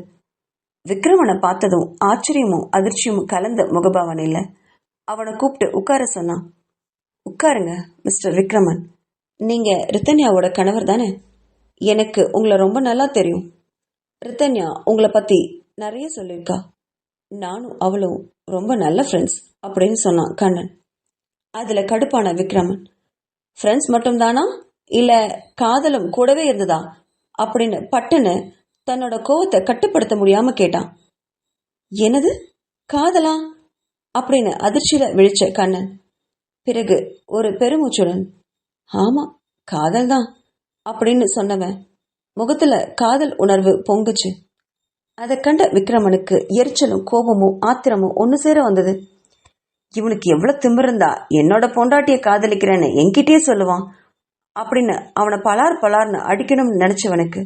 விக்ரமனை பார்த்ததும் ஆச்சரியமும் அதிர்ச்சியும் கலந்த முகபாவனையில அவனை கூப்பிட்டு உட்கார சொன்னான். உட்காருங்க மிஸ்டர் விக்ரமன். நீங்க ரித்தன்யாவோட கணவர் தானே? எனக்கு உங்களை ரொம்ப நல்லா தெரியும். ரித்தன்யா உங்களை பத்தி நிறைய சொல்லியிருக்கா. நானும் அவளும் ரொம்ப நல்ல ஃப்ரெண்ட்ஸ் அப்படின்னு சொன்னான் கண்ணன். அதுல கடுப்பான விக்ரமன், ஃப்ரெண்ட்ஸ் மட்டும் தானா இல்ல காதலும் கூடவே இருந்ததா அப்படின்னு பட்டுன்னு தன்னோட கோவத்தை கட்டுப்படுத்த முடியாம கேட்டான். என்னது காதலா அப்படின்னு அதிர்ச்சியில விழிச்ச கண்ணன் பிறகு ஒரு பெருமூச்சுடன், ஆமா காதல் தான் அப்படின்னு சொன்னவன் முகத்துல காதல் உணர்வு பொங்குச்சு. அதை கண்ட விக்ரமனுக்கு எரிச்சலும் கோபமும் ஆத்திரமும் ஒன்னு சேர வந்தது. இவனுக்கு எவ்வளவு திமிருந்தா என்னோட பொண்டாட்டிய காதலிக்கிறேன்னு என்கிட்டயே சொல்லுவான் அப்படின்னு அவனை பலார் பலார்னு அடிக்கணும்னு நினைச்சவனுக்கு,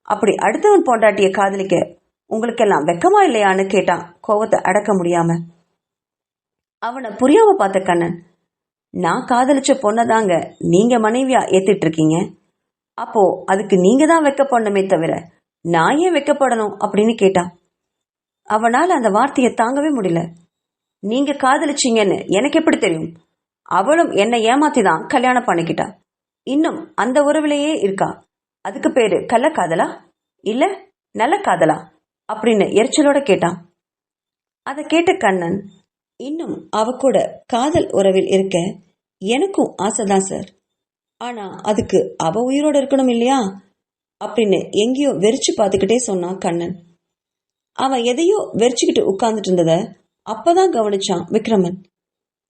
அப்படி அடுத்தவன் பொண்டாட்டிய காதலிக்க உங்களுக்கெல்லாம் வெக்கமா இல்லையான்னு கேட்டான் கோவத்தை அடக்க முடியாம. அவனை புரியாம பார்த்த கண்ணன், நான் காதலிச்ச பொண்ணதாங்க நீங்க மனைவியா ஏத்துட்டு இருக்கீங்க. அப்போ அதுக்கு நீங்க தான் வெக்கப்படணுமே தவிர நான் ஏன் வெக்கப்படணும் அப்படின்னு கேட்டான். அவனால அந்த வார்த்தையை தாங்கவே முடியல. நீங்க காதலிச்சீங்கன்னு எனக்கு எப்படி தெரியும்? அவளும் என்னை ஏமாத்தி தான் கல்யாணம் பண்ணிக்கிட்டா. இன்னும் அந்த உறவிலேயே இருக்கா. அதுக்கு பேரு கள்ள காதலா இல்ல நல்ல காதலா அப்படின்னு எரிச்சலோட கேட்டான். அதை கேட்ட கண்ணன், இன்னும் அவ கூட காதல் உறவில் இருக்க எனக்கும் ஆசைதான் சார். ஆனா அதுக்கு அவ உயிரோட இருக்கணும் இல்லையா அப்படின்னு எங்கேயோ வெறிச்சு பார்த்துக்கிட்டே சொன்னான் கண்ணன். அவன் எதையோ வெறிச்சுக்கிட்டு உட்கார்ந்துட்டு இருந்தத அப்பதான் கவனிச்சான் விக்ரமன்.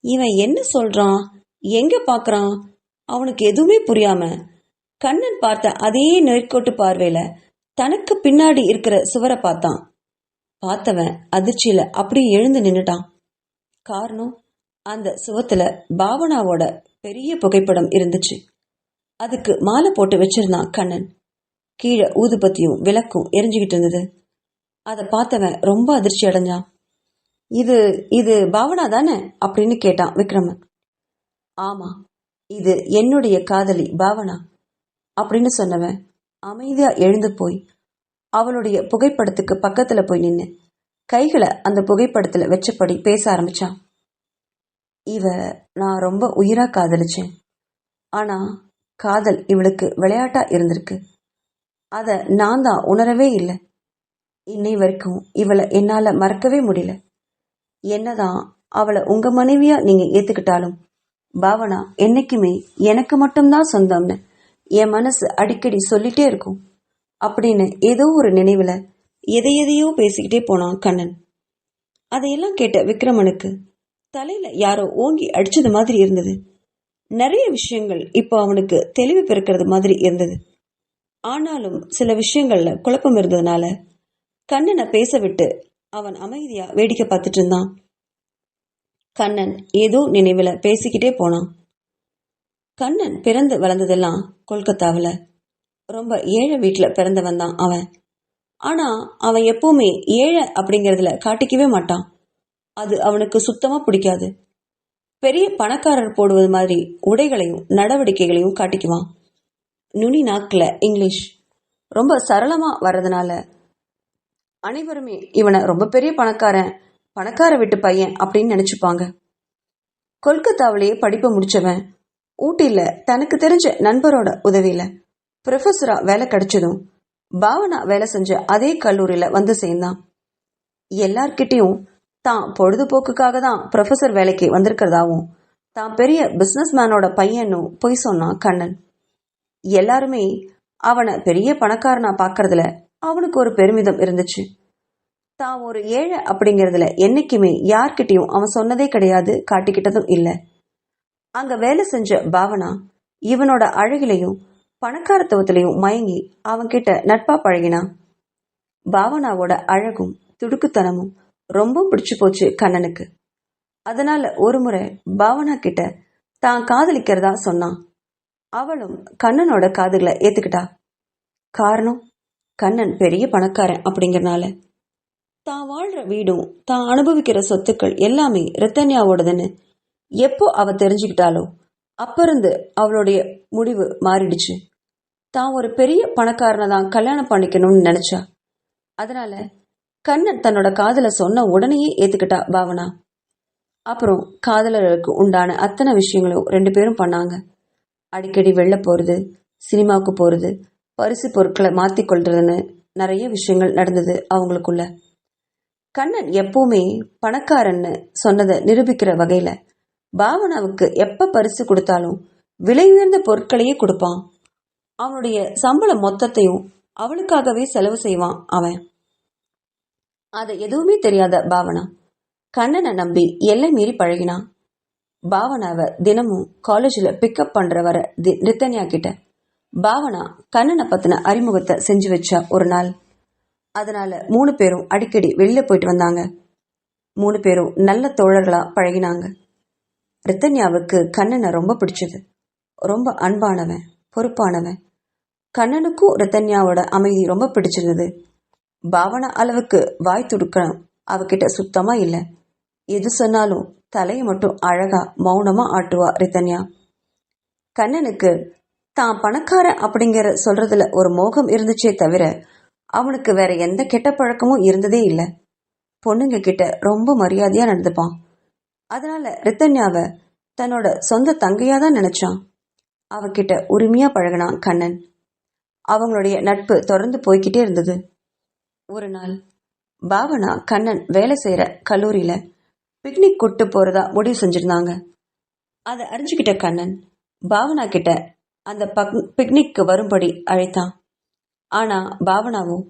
இவன் என்ன சொல்றான், எங்க பாக்குறான், அவனுக்கு எதுவுமே புரியாம கண்ணன் பார்த்த அதே நேர்கோட்டு பார்வையில தனக்கு பின்னாடி இருக்கிற சுவரை பார்த்தான். பார்த்தவன் அதிர்ச்சியில அப்படியே எழுந்து நின்னுட்டான். காரணம், அந்த சுவத்துல பாவனாவோட பெரிய புகைப்படம் இருந்துச்சு. அதுக்கு மாலை போட்டு வச்சிருந்தான் கண்ணன். கீழே ஊதுபத்தியும் விளக்கும் எரிஞ்சுக்கிட்டு இருந்தது. அதை பார்த்தவன் ரொம்ப அதிர்ச்சி அடைஞ்சான். இது இது பாவனா தானே அப்படின்னு கேட்டான் விக்ரமன். ஆமா, இது என்னுடைய காதலி பாவனா அப்படின்னு சொன்னவன் அமைதியா எழுந்து போய் அவளுடைய புகைப்படத்துக்கு பக்கத்துல போய் நின்று கைகளை அந்த புகைப்படத்துல வச்சபடி பேச ஆரம்பிச்சான். இவ நான் ரொம்ப உயிரா காதலிச்சேன். ஆனா காதல் இவளுக்கு விளையாட்டா இருந்திருக்கு. அத நான் தான் உணரவே இல்லை. இன்னை வரைக்கும் இவளை என்னால மறக்கவே முடியல. என்னதான் அவளை உங்க மனைவியா நீங்க ஏத்துக்கிட்டாலும் பாவனா என்னைக்குமே எனக்கு மட்டும்தான் சொந்தம்னு என் மனசு அடிக்கடி சொல்லிட்டே இருக்கும் அப்படின்னு ஏதோ ஒரு நினைவுல எதையோ பேசிக்கிட்டே போனான் கண்ணன். அதையெல்லாம் கேட்ட விக்ரமனுக்கு தலையில யாரோ ஓங்கி அடிச்சது மாதிரி இருந்தது. நிறைய விஷயங்கள் இப்போ அவனுக்கு தெளிவு பிறக்கிறது மாதிரி இருந்தது. ஆனாலும் சில விஷயங்கள்ல குழப்பம் இருந்ததுனால கண்ணனை பேச விட்டு அவன் அமைதியா வேடிக்கை பார்த்துட்டு இருந்தான். கண்ணன் ஏதோ நினைவுல பேசிக்கிட்டே போனான். கண்ணன் பிறந்து வளர்ந்ததெல்லாம் கொல்கத்தாவில் ரொம்ப ஏழை வீட்டுல பிறந்தவன் தான் அவன். ஆனா அவன் எப்பவுமே ஏழை அப்படிங்கறதுல காட்டிக்கவே மாட்டான். அது அவனுக்கு சுத்தமா பிடிக்காது. பெரிய பணக்காரர் போடுவது மாதிரி உடைகளையும் நடவடிக்கைகளையும் காட்டிக்குவான். நுனி நாக்குல இங்கிலீஷ் ரொம்ப சரளமா வர்றதுனால அனைவருமே இவனை ரொம்ப பெரிய பணக்கார வீட்டு பையன் அப்படின்னு நினைச்சுப்பாங்க. கொல்கத்தாவிலேயே படிப்பு முடிச்சவன் ஊட்டியில தனக்கு தெரிஞ்ச நண்பரோட உதவியில ப்ரொஃபஸரா வேலை கிடைச்சதும் பாவனா வேலை செஞ்ச அதே கல்லூரியில வந்து சேர்ந்தான். எல்லார்கிட்டையும் தான் பொழுதுபோக்குக்காக தான் ப்ரொஃபஸர் வேலைக்கு வந்திருக்கிறதாவும் தான் பெரிய பிசினஸ் மேனோட பையனும் பொய் சொன்னான் கண்ணன். எல்லாருமே அவனை பெரிய பணக்காரனா பாக்குறதுல அவனுக்கு ஒரு பெருமிதம் இருந்துச்சு. தான் ஒரு ஏழை அப்படிங்கறதுல என்னைக்குமே யார்கிட்டையும் அவன் சொன்னதே கிடையாது, காட்டிக்கிட்டதும் இல்லை. அங்க வேலை செஞ்ச பாவனா இவனோட அழகிலையும் பணக்காரத்துவத்திலையும் மயங்கி அவன்கிட்ட நட்பா பழகினான். பாவனாவோட அழகும் துடுக்குத்தனமும் ரொம்ப பிடிச்சு போச்சு கண்ணனுக்கு. அதனால ஒரு முறை பாவனா கிட்ட தான் காதலிக்கிறதா சொன்னான். அவளும் கண்ணனோட காதுகளை ஏத்துக்கிட்டா. காரணம், கண்ணன் பெரிய பணக்காரன் அப்படிங்கறனால. தான் வாழ்ற வீடும் தான் அனுபவிக்கிற சொத்துக்கள் எல்லாமே ரித்தன்யாவோடதுன்னு எப்போ அவ தெரிஞ்சுக்கிட்டாலோ அப்ப இருந்து அவளுடைய முடிவு மாறிடுச்சு. தான் ஒரு பெரிய பணக்காரனை தான் கல்யாணம் பண்ணிக்கணும்னு நினைச்சா. அதனால கண்ணன் தன்னோட காதல சொன்ன உடனேயே ஏத்துக்கிட்டா பாவனா. அப்புறம் காதலர்களுக்கு உண்டான அத்தனை விஷயங்களும் ரெண்டு பேரும் பண்ணாங்க. அடிக்கடி வெளில போறது, சினிமாவுக்கு போறது, பரிசு பொருட்களை மாத்திக்கொள்றதுன்னு நிறைய விஷயங்கள் நடந்தது அவங்களுக்குள்ள. கண்ணன் எப்பவுமே பணக்காரன்னு சொன்னதை நிரூபிக்கிற வகையில பாவனாவுக்கு எப்ப பரிசு கொடுத்தாலும் விலை உயர்ந்த பொருட்களையே கொடுப்பான். அவனுடைய சம்பள மொத்தத்தையும் அவளுக்காகவே செலவு செய்வான் அவன். அதை எதுவுமே தெரியாத பாவனா கண்ணனை நம்பி எல்லை மீறி பழகினான். பாவனாவை தினமும் காலேஜ்ல பிக்கப் பண்ற வர ரித்தன்யா கிட்ட பாவனா கண்ணனை பத்தின அறிமுகத்தை செஞ்சு வச்சா ஒரு நாள். அதனால 3 பேரும் அடிக்கடி வெளியில போயிட்டு வந்தாங்க. 3 பேரும் நல்ல தோழர்களா பழகினாங்க. ரித்தன்யாவுக்கு கண்ணனை ரொம்ப பிடிச்சது. ரொம்ப அன்பானவன், பொறுப்பானவன். கண்ணனுக்கும் ரித்தன்யாவோட அமைதி ரொம்ப பிடிச்சிருந்தது. பாவனா அளவுக்கு வாய் துடுக்கணும் அவகிட்ட சுத்தமா இல்லை. எது சொன்னாலும் தலையை மட்டும் அழகா மௌனமா ஆட்டுவா ரித்தன்யா. கண்ணனுக்கு தான் பணக்காரன் அப்படிங்கிற சொல்றதுல ஒரு மோகம் இருந்துச்சே தவிர அவனுக்கு வேற எந்த கெட்ட பழக்கமும் இருந்ததே இல்லை. பொண்ணுங்க கிட்ட ரொம்ப மரியாதையா நடந்துப்பான். அதனால ரித்தன்யாவை தன்னோட சொந்த தங்கையா தான் நினைச்சான். அவகிட்ட உரிமையா பழகினான் கண்ணன். அவங்களுடைய நட்பு தொடர்ந்து போய்கிட்டே இருந்தது. ஒரு நாள் பாவனா கண்ணன் வேலை செய்யற கல்லூரியில பிக்னிக் கூட்டு போறதா முடிவு செஞ்சிருந்தாங்க. அதை அறிஞ்சுக்கிட்ட கண்ணன் பாவனா கிட்ட அந்த பிக்னிக்கு வரும்படி அழைத்தான். ஆனா பாவனாவும்,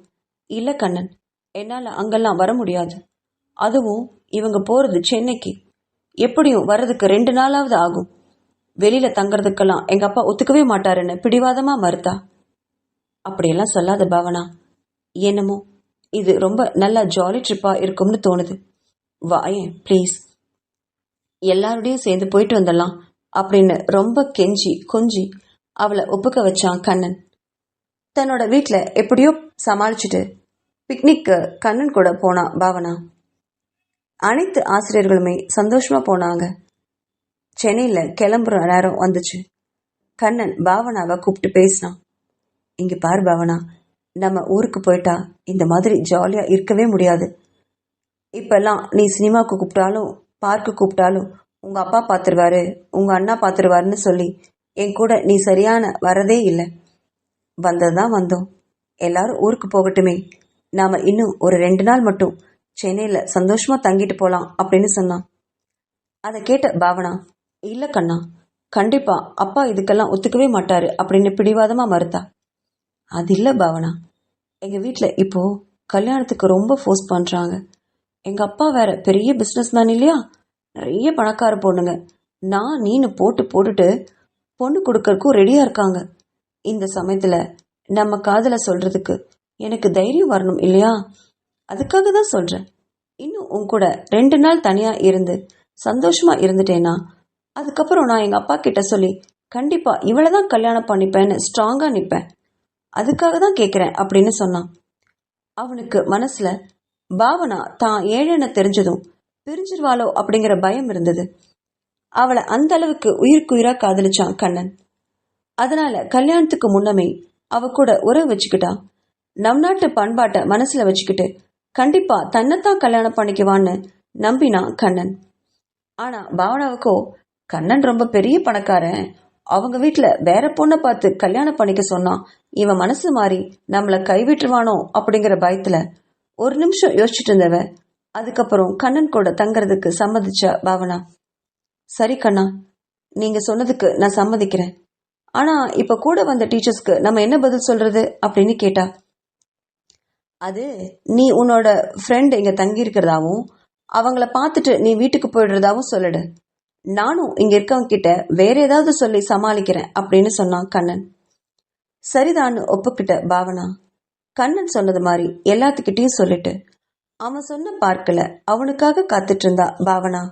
இல்ல கண்ணன், என்னால அங்கெல்லாம் வர முடியாது. அதுவும் இவங்க போறது சென்னைக்கு. எப்படியும் வர்றதுக்கு 2 நாளாவது ஆகும். வெளியில தங்கறதுக்கெல்லாம் எங்க அப்பா ஒத்துக்கவே மாட்டாருன்னு பிடிவாதமா மறுத்தா. அப்படியெல்லாம் சொல்லாத பாவனா, என்னமோ இது ரொம்ப நல்ல ஜாலி ட்ரிப்பா இருக்கும்னு தோணுது. வாயேன் ப்ளீஸ், எல்லாரோடையும் சேர்ந்து போயிட்டு வந்துடலாம் அப்படின்னு ரொம்ப கெஞ்சி கொஞ்சி அவளை ஒப்புக்க வச்சான் கண்ணன். தன்னோட வீட்டுல எப்படியோ சமாளிச்சுட்டு பிக்னிக்கு கண்ணன் கூட போனா பாவனா. அனைத்து ஆசிரியர்களுமே சந்தோஷமா போனாங்க. சென்னையில கிளம்புற நேரம் வந்துச்சு. கண்ணன் பாவனாவை கூப்பிட்டு பேசினான். இங்க பாரு பாவனா, நம்ம ஊருக்கு போயிட்டா இந்த மாதிரி ஜாலியா இருக்கவே முடியாது. இப்பெல்லாம் நீ சினிமாவுக்கு கூப்பிட்டாலும் பார்க்கு கூப்பிட்டாலும் உங்க அப்பா பார்த்துருவாரு, உங்க அண்ணா பார்த்துருவாருன்னு சொல்லி என் கூட நீ சரியான வரதே இல்லை. வந்ததுதான் வந்தோம். எல்லாரும் ஊருக்கு போகட்டுமே, நாம இன்னும் ஒரு 2 நாள் மட்டும் சென்னையில சந்தோஷமா தங்கிட்டு போலாம் அப்படின்னு சொன்னான். அதை கேட்ட பாவனா, இல்ல கண்ணா, கண்டிப்பா அப்பா இதுக்கெல்லாம் ஒத்துக்கவே மாட்டாரு அப்படின்னு பிடிவாதமா மறுத்தா. அது இல்ல பாவனா, எங்க வீட்டுல இப்போ கல்யாணத்துக்கு ரொம்ப ஃபோர்ஸ் பண்றாங்க. எங்க அப்பா வேற பெரிய பிசினஸ் மேன் இல்லையா, நிறைய பணக்கார பொண்ணுங்க நான் நீனு போட்டு போட்டுட்டு பொண்ணு கொடுக்கறதுக்கும் ரெடியா இருக்காங்க. இந்த சமயத்துல நம்ம காதல சொல்றதுக்கு எனக்கு தைரியம் வரணும் இல்லையா, அதுக்காக தான் சொல்றேன். இன்னும் உன் கூட 2 நாள் தனியா இருந்து சந்தோஷமா இருந்துட்டேனா அதுக்கப்புறம் நான் எங்க அப்பா கிட்ட சொல்லி கண்டிப்பா இவளதான் கல்யாணம் பண்ணிப்பேன்னு ஸ்ட்ராங்கா நிப்பேன். அதுக்காக தான் கேட்கிறேன் அப்படின்னு சொன்னான். அவனுக்கு மனசுல பாவனா தான் ஏழென தெரிஞ்சதும் பிரிஞ்சிருவாளோ அப்படிங்கிற பயம் இருந்தது. அவளை அந்த அளவுக்கு உயிருக்குயிரா காதலிச்சான் கண்ணன். அதனால கல்யாணத்துக்கு முன்னமே அவ கூட உறவு வச்சுக்கிட்டான். நம் நாட்டு பண்பாட்டை மனசுல வச்சுக்கிட்டு கண்டிப்பா தன்னைத்தான் கல்யாணம் பண்ணிக்குவான்னு நம்பினான் கண்ணன். ஆனா பாவனாவுக்கோ கண்ணன் ரொம்ப பெரிய பணக்காரன், அவங்க வீட்டுல வேற பொண்ணை பார்த்து கல்யாணம் பண்ணிக்க சொன்னா இவன் மனசு மாறி நம்மள கைவிட்டுருவானோ அப்படிங்கிற பயத்துல ஒரு நிமிஷம் யோசிச்சுட்டு இருந்தவ அதுக்கப்புறம் கண்ணன் கூட தங்கறதுக்கு சம்மதிச்சா பாவனா. சரி கண்ணா, நீங்க சொன்னதுக்கு நான் சம்மதிக்கிறேன். ஆனா இப்ப கூட வந்த டீச்சர்ஸ்க்கு நம்ம என்ன பதில் சொல்றது அப்படின்னு கேட்டா. அது நீ உன்னோட ஃப்ரெண்ட் இங்க தங்கி இருக்கிறதாவும் அவங்கள பார்த்துட்டு நீ வீட்டுக்கு போயிடுறதாவும் சொல்லிடு. நானும் இங்க இருக்கவங்க கிட்ட வேற ஏதாவது சொல்லி சமாளிக்கிறேன் அப்படின்னு சொன்னான் கண்ணன். சரிதான்னு ஒப்புக்கிட்ட பாவனா கண்ணன் சொன்னது மாதிரி எல்லாத்துக்கிட்டையும் சொல்லிட்டு அவன் சொன்ன பார்க்கல அவனுக்காக காத்துட்டு இருந்தா பாவனா.